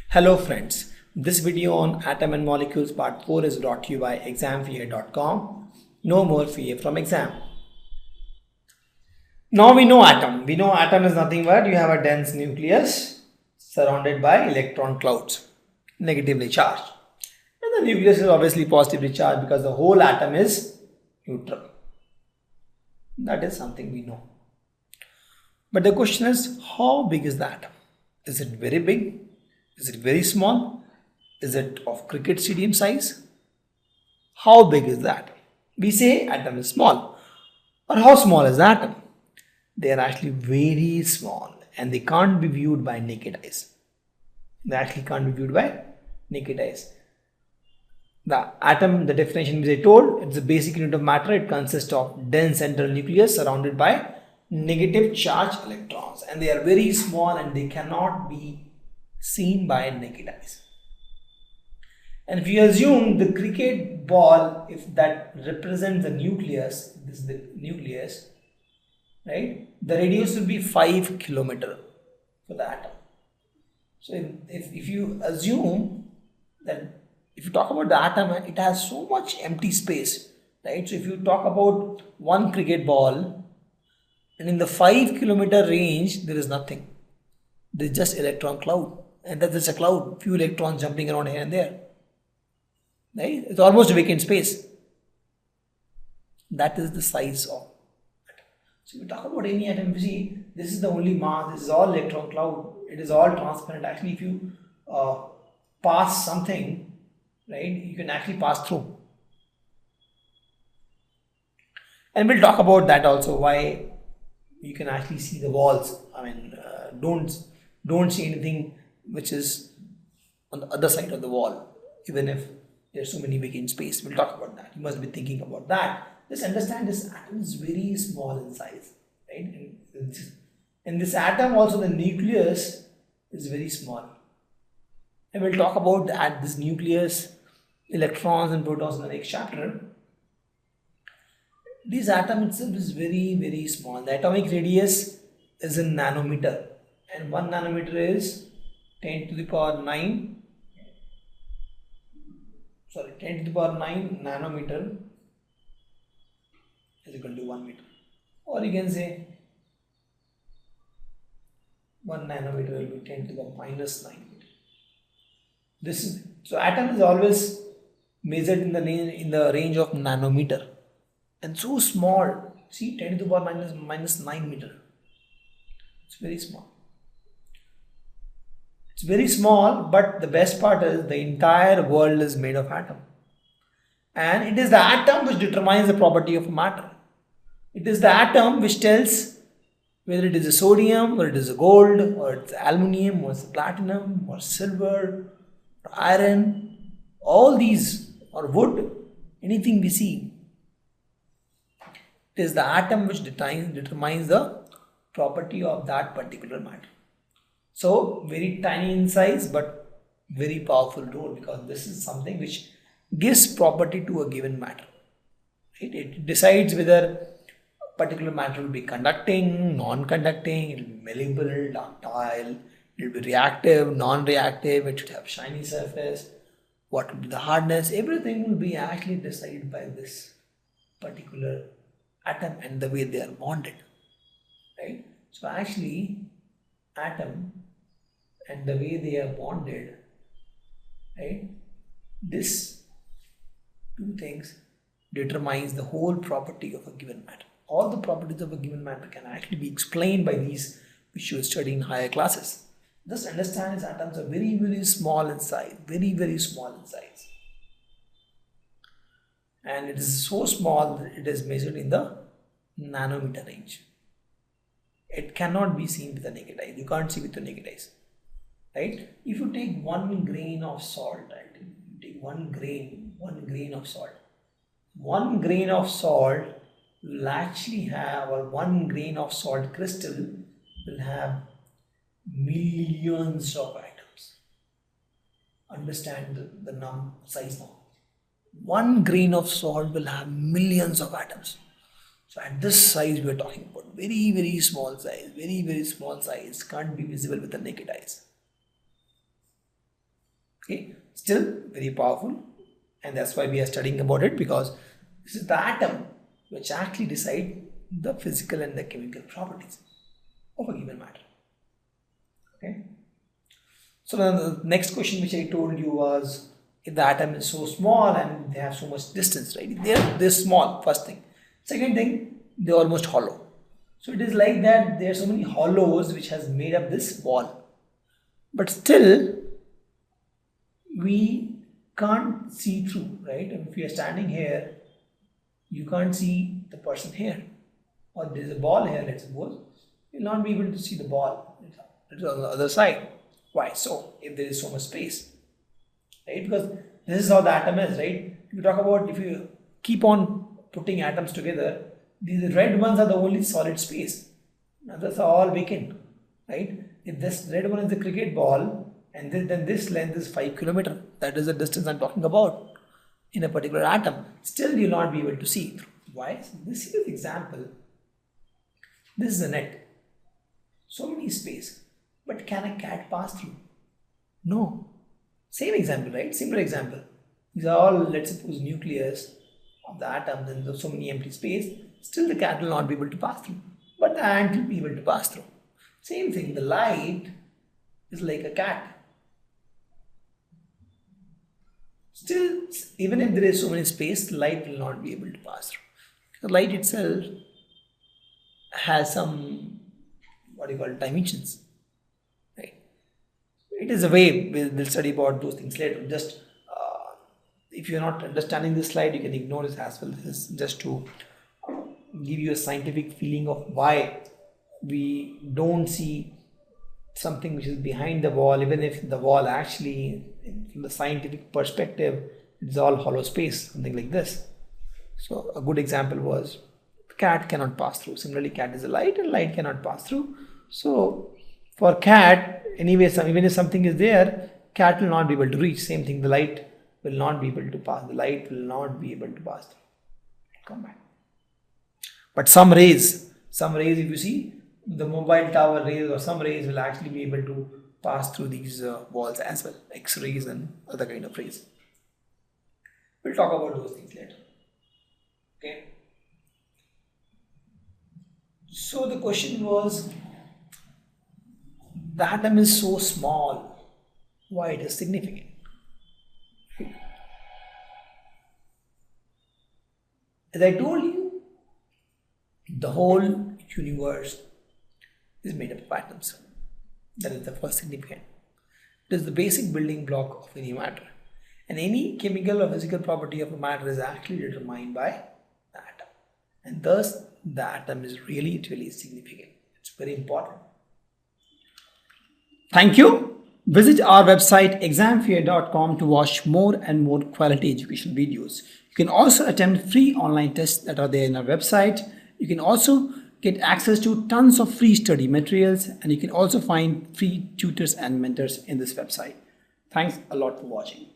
Hello friends, this video on atom and molecules part 4 is brought to you by examfear.com. No more fear from exam. Now we know atom. We know atom is nothing but you have a dense nucleus surrounded by electron clouds, negatively charged. And the nucleus is obviously positively charged because the whole atom is neutral. That is something we know. But the question is, how big is the atom? Is it very big? Is it very small? Is it of cricket stadium size? How big is the atom? We say atom is small. Or how small is the atom? They are actually very small and they can't be viewed by naked eyes. They actually can't be viewed by naked eyes. The atom, the definition which I told, it's a basic unit of matter. It consists of dense central nucleus surrounded by negative charged electrons, and they are very small and they cannot be seen by naked eyes. And if you assume the cricket ball, if that represents the nucleus, this is the nucleus, right? The radius will be 5 kilometers for the atom. So if you assume that if you talk about the atom, it has so much empty space, right? So if you talk about one cricket ball, and in the 5 kilometer range, there is nothing. There is just electron cloud. And that's just a cloud, few electrons jumping around here and there. Right? It's almost a vacant space. That is the size of atom. So if we talk about any atom, you see, this is the only mass, this is all electron cloud. It is all transparent. Actually, if you pass something, right, you can actually pass through. And we'll talk about that also, why you can actually see the walls. I mean, don't see anything which is on the other side of the wall, even if there's so many vacant space. We'll talk about that. You must be thinking about that. Just understand this atom is very small in size, right? And this atom also, the nucleus is very small. And we'll talk about that, this nucleus, electrons and protons in the next chapter. This atom itself is very, very small. The atomic radius is in nanometer, and 1 nanometer is 10 to the power 9 nanometer is equal to 1 meter, or you can say 1 nanometer will be 10 to the minus 9 meter. This is so atom is always measured in the range of nanometer, and so small. See, 10 to the power minus 9 meter. It's very small. It's very small, but the best part is the entire world is made of atom. And it is the atom which determines the property of matter. It is the atom which tells whether it is a sodium, or it is a gold, or it's aluminium, or it's platinum, or silver, or iron, all these, or wood, anything we see. It is the atom which determines the property of that particular matter. So very tiny in size but very powerful role, because this is something which gives property to a given matter. Right? It decides whether a particular matter will be conducting, non-conducting, it will be malleable, ductile, it will be reactive, non-reactive, it should have shiny surface, what will be the hardness, everything will be actually decided by this particular atom and the way they are bonded. Right? So actually atom and the way they are bonded, right, this two things determines the whole property of a given matter. All the properties of a given matter can actually be explained by these which you study in higher classes. Just understand these atoms are very, very small in size, very, very small in size. And it is so small that it is measured in the nanometer range. It cannot be seen with the naked eye. You can't see with the naked eyes. Right? If you take 1 grain of salt, right? You take one grain of salt. 1 grain of salt will actually have, or 1 grain of salt crystal will have millions of atoms. Understand the size now. 1 grain of salt will have millions of atoms. So at this size we are talking about very, very small size, very, very small size, can't be visible with the naked eyes. Okay, still very powerful, and that's why we are studying about it, because this is the atom which actually decide the physical and the chemical properties of a given matter. Okay. So then the next question which I told you was, if the atom is so small and they have so much distance, right? They're this small, first thing. Second thing, they're almost hollow. So it is like that there are so many hollows which has made up this wall. But still, we can't see through, right? If we are standing here, you can't see the person here. Or there is a ball here, let's suppose. You'll not be able to see the ball. It's on the other side. Why so? If there is so much space, right? Because this is how the atom is, right? If you talk about, if you keep on putting atoms together, these red ones are the only solid space. Others are all vacant, right? If this red one is the cricket ball, and then this length is 5 kilometers, that is the distance I'm talking about in a particular atom, still you'll not be able to see. Why? So this is an example. This is a net. So many space. But can a cat pass through? No. Same example, right? Similar example. These are all, let's suppose, nucleus of the atom, then there's so many empty space, still the cat will not be able to pass through. But the ant will be able to pass through. Same thing, the light is like a cat. Still, even if there is so many space, the light will not be able to pass through. The light itself has some, what you call, dimensions. Right? It is a way, we'll study about those things later. Just if you're not understanding this slide, you can ignore this as well. This is just to give you a scientific feeling of why we don't see something which is behind the wall, even if the wall actually, from the scientific perspective, it's all hollow space, something like this. So a good example was, cat cannot pass through. Similarly, cat is a light and light cannot pass through. So for cat, anyway, even if something is there, cat will not be able to reach. Same thing, the light will not be able to pass. The light will not be able to pass through. Come back. But some rays, if you see, the mobile tower rays or some rays will actually be able to pass through these walls as well. X-rays and other kind of rays. We'll talk about those things later. Okay. So the question was, the atom is so small, why it is significant? As I told you, the whole universe is made up of atoms. That is the first significant. It is the basic building block of any matter. And any chemical or physical property of a matter is actually determined by the atom. And thus, the atom is really significant. It's very important. Thank you. Visit our website examfear.com to watch more and more quality education videos. You can also attempt free online tests that are there in our website. You can also get access to tons of free study materials, and you can also find free tutors and mentors in this website. Thanks a lot for watching.